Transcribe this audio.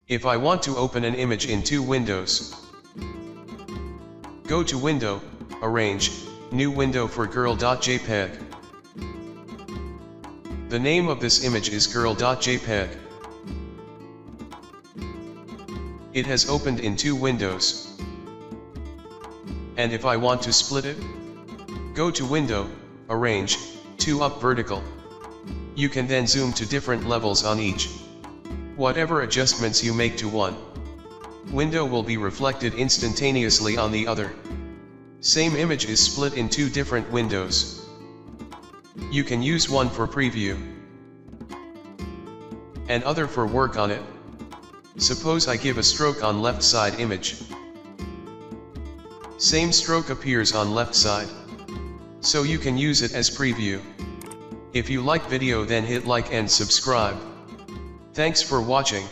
If I want to open an image in two windows, go to Window, Arrange, New Window for girl.jpg. The name of this image is girl.jpg. It has opened in two windows. And if I want to split it, go to Window, Arrange, 2 up vertical. You can then zoom to different levels on each. Whatever adjustments you make to one window will be reflected instantaneously on the other. Same image is split in two different windows. You can use one for preview and other for work on it. Suppose I give a stroke on left side image. Same stroke appears on left side. So you can use it as preview. If you like video, then hit like and subscribe. Thanks for watching.